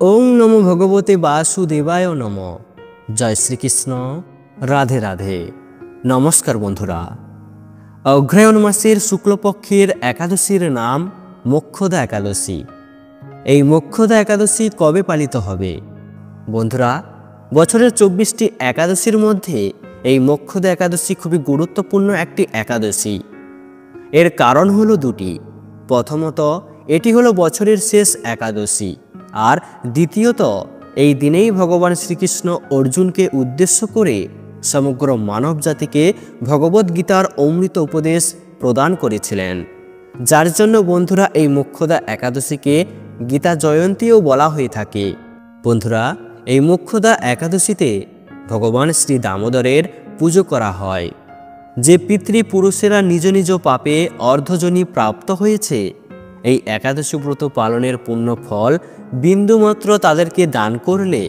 ওং নমো ভগবতে বাসুদেবায় নমঃ। জয় শ্রীকৃষ্ণ। রাধে রাধে। নমস্কার বন্ধুরা। অগ্রহায়ণ মাসের শুক্লপক্ষের একাদশীর নাম মোক্ষদা একাদশী। এই মোক্ষদা একাদশী কবে পালিত হবে? বন্ধুরা, বছরের 24টি একাদশীর মধ্যে এই মোক্ষদা একাদশী খুবই গুরুত্বপূর্ণ একটি একাদশী। এর কারণ হলো দুটি। প্রথমত, এটি হলো বছরের শেষ একাদশী, আর দ্বিতীয়ত, এই দিনেই ভগবান শ্রীকৃষ্ণ অর্জুনকে উদ্দেশ্য করে সমগ্র মানব জাতিকে ভগবদ্গীতার অমৃত উপদেশ প্রদান করেছিলেন, যার জন্য বন্ধুরা এই মোক্ষদা একাদশীকে গীতা জয়ন্তীও বলা হয়ে থাকে। বন্ধুরা, এই মোক্ষদা একাদশীতে ভগবান শ্রী দামোদরের পুজো করা হয়। যে পিতৃপুরুষেরা নিজ নিজ পাপে অর্ধজনী প্রাপ্ত হয়েছে, এই একাদশী ব্রত পালনের পুণ্য ফল বিন্দুমাত্র তাদেরকে দান করলে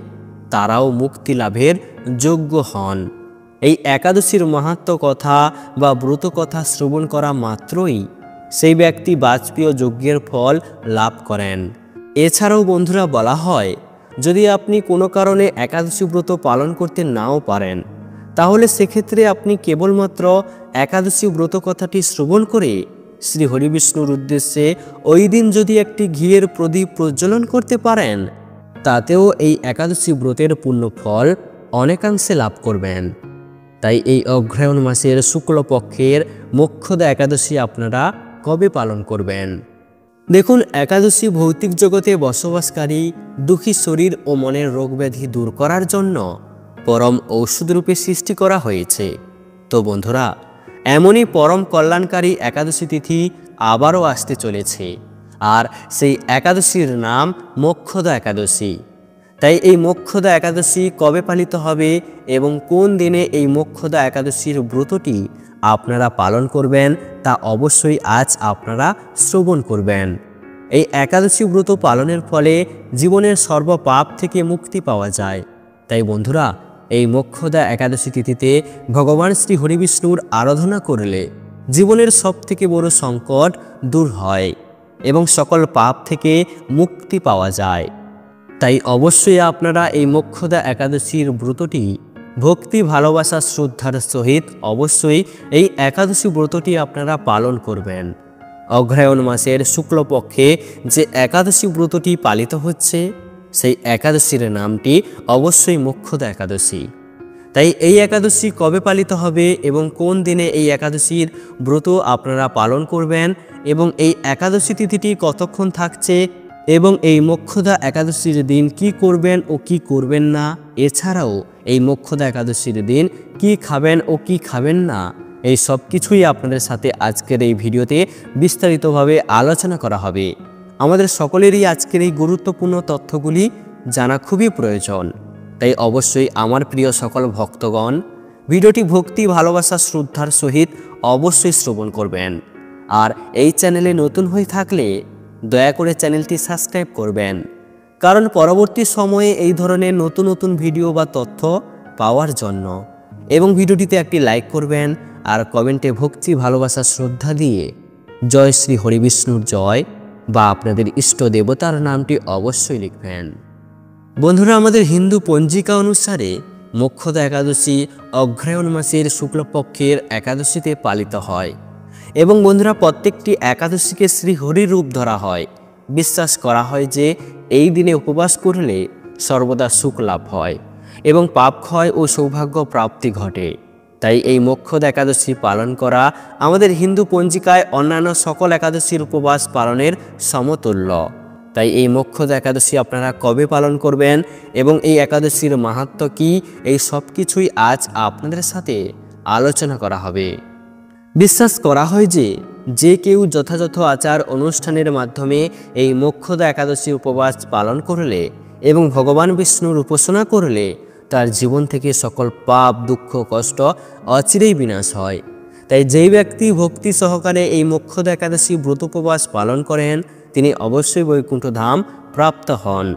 তারাও মুক্তি লাভের যোগ্য হন। এই একাদশীর মাহাত্ম্য কথা বা ব্রত কথা শ্রবণ করা মাত্রই সেই ব্যক্তি বাজপেয় যজ্ঞের ফল লাভ করেন। এছাড়াও বন্ধুরা বলা হয়, যদি আপনি কোনো কারণে একাদশী ব্রত পালন করতে নাও পারেন, তাহলে সেক্ষেত্রে আপনি কেবলমাত্র একাদশী ব্রত কথাটি শ্রবণ করে শ্রী হরিবিষ্ণুর উদ্দেশ্যে ওই দিন যদি একটি ঘিয়ের প্রদীপ প্রজ্বলন করতে পারেন, তাতেও এই একাদশী ব্রতের পুণ্য ফল অনেকাংশে লাভ করবেন। তাই এই অগ্রহায়ণ মাসের শুক্লপক্ষের মোক্ষদা একাদশী আপনারা কবে পালন করবেন? দেখুন, একাদশী ভৌতিক জগতে বসবাসকারী দুঃখী শরীর ও মনের রোগব্যাধি দূর করার জন্য পরম ঔষধরূপে সৃষ্টি করা হয়েছে। তো বন্ধুরা, এমনই পরম কল্যাণকারী একাদশী তিথি আবারও আসতে চলেছে, আর সেই একাদশীর নাম মোক্ষদা একাদশী। তাই এই মোক্ষদা একাদশী কবে পালিত হবে এবং কোন দিনে এই মোক্ষদা একাদশীর ব্রতটি আপনারা পালন করবেন, তা অবশ্যই আজ আপনারা শ্রবণ করবেন। এই একাদশী ব্রত পালনের ফলে জীবনের সর্বপাপ থেকে মুক্তি পাওয়া যায়। তাই বন্ধুরা, এই মোক্ষদা একাদশী তিথিতে ভগবান শ্রী হরিবিষ্ণুর আরাধনা করলে জীবনের সবথেকে বড় সংকট দূর হয় এবং সকল পাপ থেকে মুক্তি পাওয়া যায়। তাই অবশ্যই আপনারা এই মোক্ষদা একাদশীর ব্রতটি ভক্তি, ভালোবাসা, শ্রদ্ধার সহিত অবশ্যই এই একাদশী ব্রতটি আপনারা পালন করবেন। অগ্রহায়ণ মাসের শুক্লপক্ষে যে একাদশী ব্রতটি পালিত হচ্ছে, সেই একাদশীর নামটি অবশ্যই মোক্ষদা একাদশী। তাই এই একাদশী কবে পালিত হবে এবং কোন দিনে এই একাদশীর ব্রত আপনারা পালন করবেন এবং এই একাদশী তিথিটি কতক্ষণ থাকছে এবং এই মোক্ষদা একাদশীর দিন কি করবেন ও কি করবেন না, এছাড়াও এই মোক্ষদা একাদশীর দিন কি খাবেন ও কি খাবেন না, এই সব কিছুই আপনাদের সাথে আজকের এই ভিডিওতে বিস্তারিতভাবে আলোচনা করা হবে। আমাদের সকলেরই আজকের এই গুরুত্বপূর্ণ তথ্যগুলি জানা খুবই প্রয়োজন। তাই অবশ্যই আমার প্রিয় সকল ভক্তগণ ভিডিওটি ভক্তি, ভালোবাসা, শ্রদ্ধার সহিত অবশ্যই শ্রবণ করবেন। আর এই চ্যানেলে নতুন হয়ে থাকলে দয়া করে চ্যানেলটি সাবস্ক্রাইব করবেন, কারণ পরবর্তী সময়ে এই ধরনের নতুন নতুন ভিডিও বা তথ্য পাওয়ার জন্য। এবং ভিডিওটিতে একটি লাইক করবেন আর কমেন্টে ভক্তি, ভালোবাসা, শ্রদ্ধা দিয়ে জয় শ্রী হরিবিষ্ণুর জয় বা আপনাদের ইষ্ট দেবতার নামটি অবশ্যই লিখবেন। বন্ধুরা, আমাদের হিন্দু পঞ্জিকা অনুসারে মোক্ষদা একাদশী অগ্রহায়ণ মাসের শুক্লপক্ষের একাদশীতে পালিত হয় এবং বন্ধুরা, প্রত্যেকটি একাদশীকে শ্রী হরির রূপ ধরা হয়। বিশ্বাস করা হয় যে এই দিনে উপবাস করলে সর্বদা সুখ লাভ হয় এবং পাপ ক্ষয় ও সৌভাগ্য প্রাপ্তি ঘটে। তাই এই মোক্ষদা একাদশী পালন করা আমাদের হিন্দু পঞ্জিকায় অন্যান্য সকল একাদশীর উপবাস পালনের সমতুল্য। তাই এই মোক্ষদা একাদশী আপনারা কবে পালন করবেন এবং এই একাদশীর মাহাত্ম্য কী, এই সব কিছুই আজ আপনাদের সাথে আলোচনা করা হবে। বিশ্বাস করা হয় যে যে কেউ যথাযথ আচার অনুষ্ঠানের মাধ্যমে এই মোক্ষদা একাদশী উপবাস পালন করলে এবং ভগবান বিষ্ণুর উপাসনা করলে তার জীবন থেকে সকল পাপ, দুঃখ, কষ্ট অচিরেই বিনাশ হয়। তাই যেই ব্যক্তি ভক্তি সহকারে এই মোক্ষদা একাদশী ব্রত উপবাস পালন করেন, তিনি অবশ্যই বৈকুণ্ঠ ধাম প্রাপ্ত হন।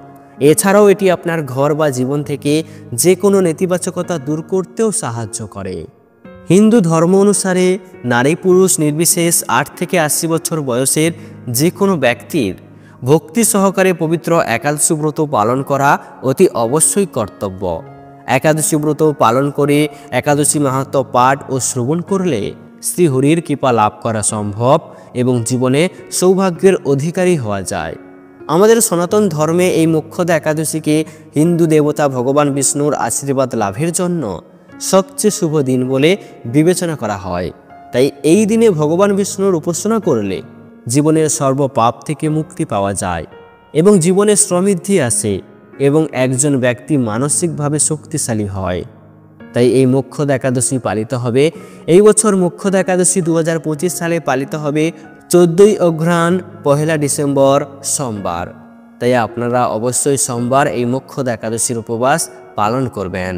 এছাড়াও এটি আপনার ঘর বা জীবন থেকে যে কোনো নেতিবাচকতা দূর করতেও সাহায্য করে। হিন্দু ধর্ম অনুসারে নারী পুরুষ নির্বিশেষ 8 থেকে 80 বছর বয়সের যে কোনো ব্যক্তির ভক্তি সহকারে পবিত্র একাদশী ব্রত পালন করা অতি অবশ্যই কর্তব্য। একাদশী ব্রত পালন করে একাদশী মাহাত্ম্য পাঠ ও শ্রবণ করলে শ্রীহরির কৃপা লাভ করা সম্ভব এবং জীবনে সৌভাগ্যের অধিকারী হওয়া যায়। আমাদের সনাতন ধর্মে এই মোক্ষদা একাদশীকে হিন্দু দেবতা ভগবান বিষ্ণুর আশীর্বাদ লাভের জন্য সবচেয়ে শুভ দিন বলে বিবেচনা করা হয়। তাই এই দিনে ভগবান বিষ্ণুর উপাসনা করলে জীবনের সর্বপাপ থেকে মুক্তি পাওয়া যায় এবং জীবনে সমৃদ্ধি আসে এবং একজন ব্যক্তি মানসিকভাবে শক্তিশালী হয়। তাই এই মোক্ষদা একাদশী পালিত হবে। এই বছর মোক্ষদা একাদশী 2025 সালে পালিত হবে 14ই অঘ্রাণ 1 ডিসেম্বর সোমবার। তাই আপনারা অবশ্যই সোমবার এই মোক্ষদা একাদশীর উপবাস পালন করবেন।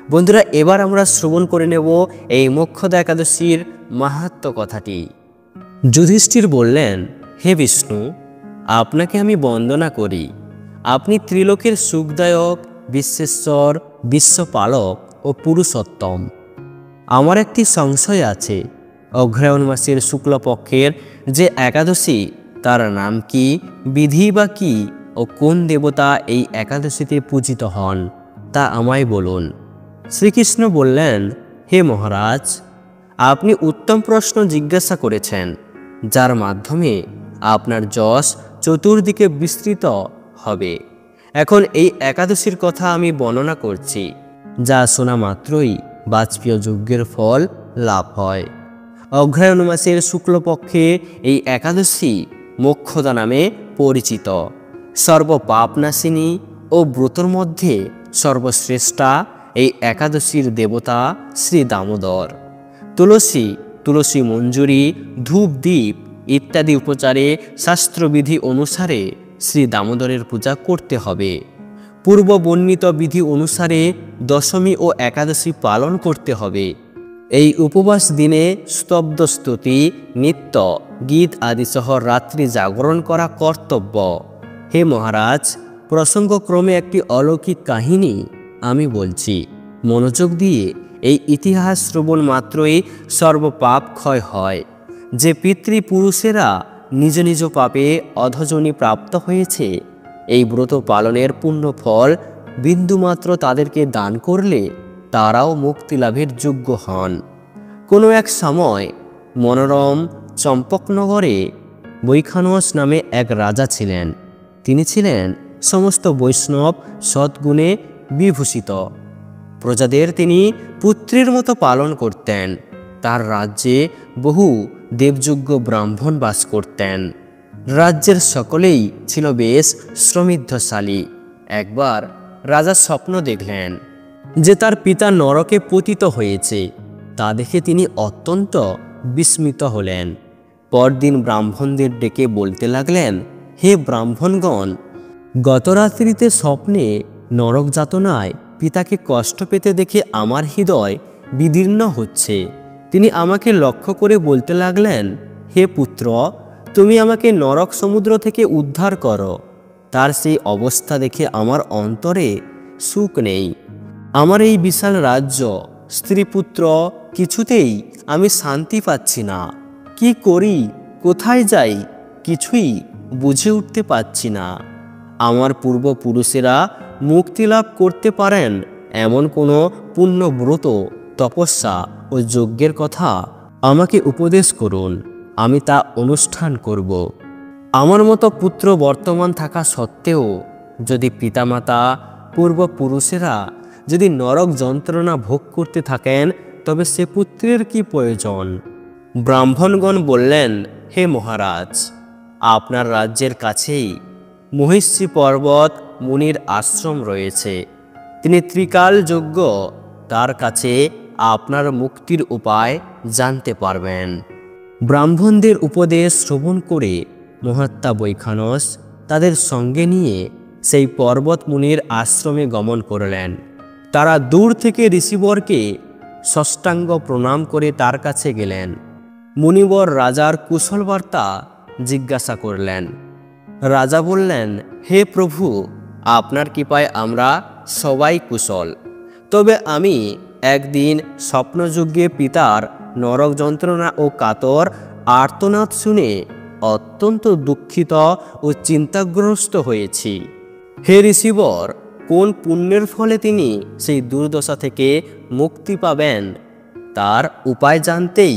বন্ধুরা, এবার আমরা শ্রবণ করে নেব এই মোক্ষদা একাদশীর মাহাত্ম্য কথাটি। যুধিষ্ঠির বললেন, হে বিষ্ণু, আপনাকে আমি বন্দনা করি। আপনি ত্রিলোকের সুখদায়ক, বিশ্বেশ্বর, বিশ্বপালক ও পুরুষোত্তম। আমার একটি সংশয় আছে। অগ্রহায়ণ মাসের শুক্লপক্ষের যে একাদশী, তার নাম কি, বিধি বা কি ও কোন দেবতা এই একাদশীতে পূজিত হন তা আমায় বলুন। শ্রীকৃষ্ণ বললেন, হে মহারাজ, আপনি উত্তম প্রশ্ন জিজ্ঞাসা করেছেন, যার মাধ্যমে আপনার যশ চতুর্দিকে বিস্তৃত হবে। এখন এই একাদশীর কথা আমি বর্ণনা করছি, যা শোনা মাত্রই বাজপেয় যজ্ঞের ফল লাভ হয়। অগ্রহায়ণ মাসের শুক্লপক্ষে এই একাদশী মোক্ষদা নামে পরিচিত। সর্বপাপনাশিনী ও ব্রতর মধ্যে সর্বশ্রেষ্ঠা এই একাদশীর দেবতা শ্রী দামোদর। তুলসী মঞ্জুরি, ধূপ দ্বীপ ইত্যাদি উপচারে শাস্ত্রবিধি অনুসারে শ্রী দামোদরের পূজা করতে হবে। পূর্ব বর্ণিত বিধি অনুসারে দশমী ও একাদশী পালন করতে হবে। এই উপবাস দিনে স্তব্ধ স্তুতি, নৃত্য, গীত আদি সহ রাত্রি জাগরণ করা কর্তব্য। হে মহারাজ, প্রসঙ্গক্রমে একটি অলৌকিক কাহিনী আমি বলছি। মনোযোগ দিয়ে এই ইতিহাস শ্রবণ মাত্রই সর্বপাপ ক্ষয় হয়। যে পিতৃপুরুষেরা নিজ নিজ পাপে অধজনী প্রাপ্ত হয়েছে, এই ব্রত পালনের পুণ্য ফল বিন্দুমাত্র তাদেরকে দান করলে তারাও মুক্তি লাভের যোগ্য হন। কোনো এক সময় মনোরম চম্পকনগরে বৈখানস নামে এক রাজা ছিলেন। তিনি ছিলেন সমস্ত বৈষ্ণব সদ্গুণে বিভূষিত। প্রজাদের তিনি পুত্রের মতো পালন করতেন। তার রাজ্যে বহু দেবযোগ্য ব্রাহ্মণ বাস করতেন। রাজ্যের সকলেই ছিল বেশ সমৃদ্ধশালী। একবার রাজা স্বপ্ন দেখলেন যে তার পিতা নরকে পতিত হয়েছে। তা দেখে তিনি অত্যন্ত বিস্মিত হলেন। পরদিন ব্রাহ্মণদের ডেকে বলতে লাগলেন, হে ব্রাহ্মণগণ, গত রাত্রিতে স্বপ্নে নরক যাতনায় পিতাকে কষ্ট পেতে দেখে আমার হৃদয় বিদীর্ণ হচ্ছে। তিনি আমাকে লক্ষ্য করে বলতে লাগলেন, হে পুত্র, তুমি আমাকে নরক সমুদ্র থেকে উদ্ধার করো। তার সেই অবস্থা দেখে আমার অন্তরে সুখ নেই। আমার এই বিশাল রাজ্য, স্ত্রী পুত্র, কিছুতেই আমি শান্তি পাচ্ছি না। কি করি, কোথায় যাই, কিছুই বুঝে উঠতে পারছি না। আমার পূর্বপুরুষেরা মুক্তি লাভ করতে পারেন এমন কোনো পুণ্যব্রত, তপস্যা ও যজ্ঞের কথা আমাকে উপদেশ করুন, আমি তা অনুষ্ঠান করব। আমার মতো পুত্র বর্তমান থাকা সত্ত্বেও যদি পিতামাতা, পূর্বপুরুষেরা যদি নরক যন্ত্রণা ভোগ করতে থাকেন, তবে সে পুত্রের কি প্রয়োজন? ব্রাহ্মণগণ বললেন, হে মহারাজ, আপনার রাজ্যের কাছেই মহিষী পর্বত মুনির আশ্রম রয়েছে। তিনি ত্রিকাল যজ্ঞ, তার কাছে আপনার মুক্তির উপায় জানতে পারবেন। ব্রাহ্মণদের উপদেশ শ্রবণ করে মহাত্মা বৈখানস তাদের সঙ্গে নিয়ে সেই পর্বত মুনির আশ্রমে গমন করলেন। তারা দূর থেকে ঋষিবরকে ষষ্ঠাঙ্গ প্রণাম করে তার কাছে গেলেন। মুনিবর রাজার কুশল বার্তা জিজ্ঞাসা করলেন। রাজা বললেন, হে প্রভু, আপনার কৃপায় আমরা সবাই কুশল। তবে আমি একদিন স্বপ্নযজ্ঞে পিতার নরক যন্ত্রণা ও কাতর আর্তনাদ শুনে অত্যন্ত দুঃখিত ও চিন্তাগ্রস্ত হয়েছি। হে ঋষিবর, কোন পুণ্যের ফলে তিনি সেই দুর্দশা থেকে মুক্তি পাবেন তার উপায় জানতেই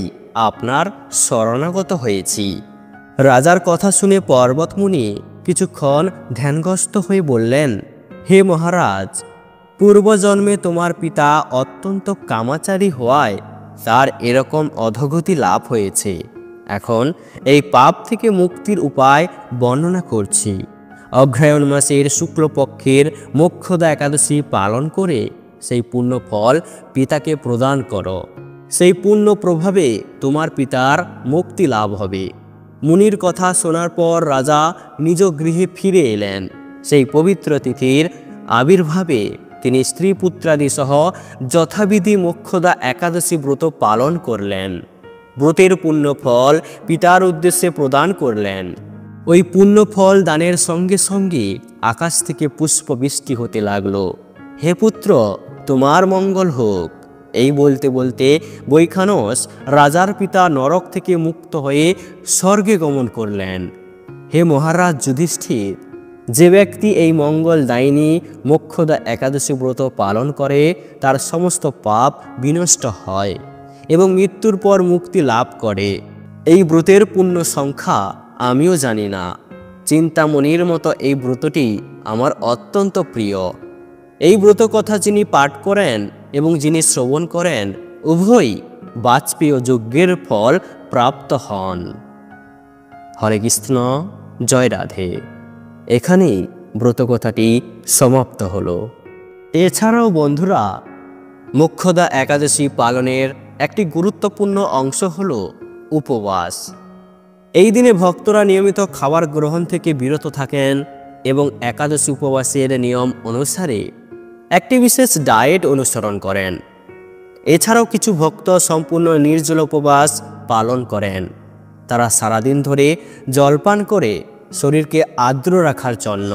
আপনার শরণাগত হয়েছি। রাজার কথা শুনে পর্বতমুনি কিছুক্ষণ ধ্যানগ্রস্ত হয়ে বললেন, হে মহারাজ, পূর্বজন্মে তোমার পিতা অত্যন্ত কামাচারী হওয়ায় তার এরকম অধোগতি লাভ হয়েছে। এখন এই পাপ থেকে মুক্তির উপায় বর্ণনা করছি। অগ্রহায়ণ মাসের শুক্লপক্ষের মোক্ষদা একাদশী পালন করে সেই পুণ্য ফল পিতাকে প্রদান করো। সেই পুণ্য প্রভাবে তোমার পিতার মুক্তি লাভ হবে। মুনির কথা শোনার পর রাজা নিজ গৃহে ফিরে এলেন। সেই পবিত্র তিথির আবির্ভাবে তিনি স্ত্রী পুত্রাদি সহ যথাবিধি মোক্ষদা একাদশী ব্রত পালন করলেন। ব্রতের পুণ্য ফল পিতার উদ্দেশ্যে প্রদান করলেন। ওই পুণ্য ফল দানের সঙ্গে সঙ্গে আকাশ থেকে পুষ্প বৃষ্টি হতে লাগলো। হে পুত্র, তোমার মঙ্গল হোক। এই বলতে বলতে বৈখানস রাজার পিতা নরক থেকে মুক্ত হয়ে স্বর্গে গমন করলেন। হে মহারাজ যুধিষ্ঠির, যে ব্যক্তি এই মঙ্গলদায়িনী মোক্ষদা একাদশী ব্রত পালন করে তার সমস্ত পাপ বিনষ্ট হয় এবং মৃত্যুর পর মুক্তি লাভ করে। এই ব্রতের পুণ্য সংখ্যা আমিও জানি না। চিন্তামণির মতো এই ব্রতটি আমার অত্যন্ত প্রিয়। এই ব্রত কথা যিনি পাঠ করেন এবং যিনি শ্রবণ করেন উভয়ই বাজপেয় যজ্ঞের ফল প্রাপ্ত হন। হরে কৃষ্ণ, জয় রাধে। এখানেই ব্রতকথাটি সমাপ্ত হলো। এছাড়াও বন্ধুরা, মোক্ষদা একাদশী পালনের একটি গুরুত্বপূর্ণ অংশ হল উপবাস। এই দিনে ভক্তরা নিয়মিত খাবার গ্রহণ থেকে বিরত থাকেন এবং একাদশী উপবাসের নিয়ম অনুসারে একটি বিশেষ ডায়েট অনুসরণ করেন। এছাড়াও কিছু ভক্ত সম্পূর্ণ নির্জল উপবাস পালন করেন। তারা সারাদিন ধরে জলপান করে শরীরকে আর্দ্র রাখার জন্য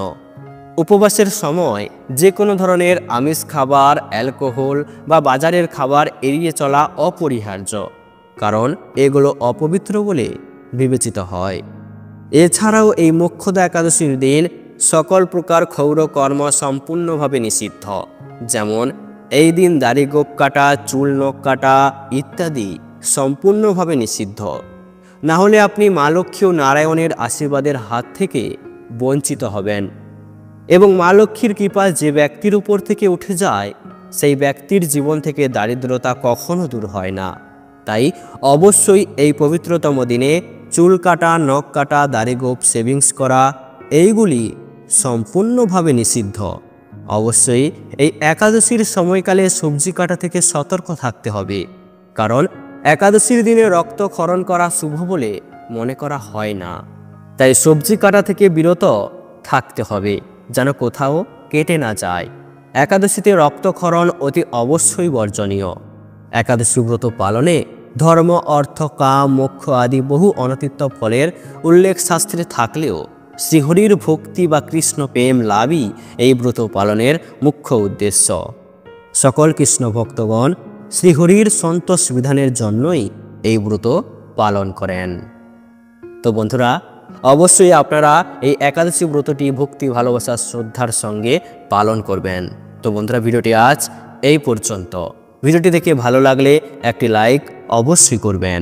উপবাসের সময় যে কোনো ধরনের আমিষ খাবার, অ্যালকোহল বা বাজারের খাবার এড়িয়ে চলা অপরিহার্য, কারণ এগুলো অপবিত্র বলে বিবেচিত হয়। এছাড়াও এই মোক্ষদা একাদশীর দিন সকল প্রকার ক্ষৌর কর্ম সম্পূর্ণভাবে নিষিদ্ধ। যেমন এই দিন দাড়ি গোঁফ কাটা, চুল নখ কাটা ইত্যাদি সম্পূর্ণভাবে নিষিদ্ধ। না হলে আপনি মা লক্ষ্মী ও নারায়ণের আশীর্বাদের হাত থেকে বঞ্চিত হবেন এবং মা লক্ষ্মীর কৃপা যে ব্যক্তির উপর থেকে উঠে যায় সেই ব্যক্তির জীবন থেকে দারিদ্রতা কখনো দূর হয় না। তাই অবশ্যই এই পবিত্রতম দিনে চুল কাটা, নখ কাটা, দাড়ি গোঁফ সেভিংস করা এইগুলি সম্পূর্ণভাবে নিষিদ্ধ। অবশ্যই এই একাদশীর সময়কালে সবজি কাটা থেকে সতর্ক থাকতে হবে, কারণ একাদশীর দিনে রক্তক্ষরণ করা শুভ বলে মনে করা হয় না। তাই সবজি কাটা থেকে বিরত থাকতে হবে যেন কোথাও কেটে না যায়। একাদশীতে রক্তক্ষরণ অতি অবশ্যই বর্জনীয়। একাদশী ব্রত পালনে ধর্ম, অর্থ, কাম, মোক্ষ আদি বহু অনতীর্থ ফলের উল্লেখ শাস্ত্রে থাকলেও শ্রীহরির ভক্তি বা কৃষ্ণ প্রেম লাভই এই ব্রত পালনের মুখ্য উদ্দেশ্য। সকল কৃষ্ণ ভক্তগণ শ্রীহরির সন্তোষ বিধানের জন্যই এই ব্রত পালন করেন। তো বন্ধুরা, অবশ্যই আপনারা এই একাদশী ব্রতটি ভক্তি, ভালোবাসা, শ্রদ্ধার সঙ্গে পালন করবেন। তো বন্ধুরা, ভিডিওটি আজ এই পর্যন্ত। ভিডিওটি দেখে ভালো লাগলে একটি লাইক অবশ্যই করবেন।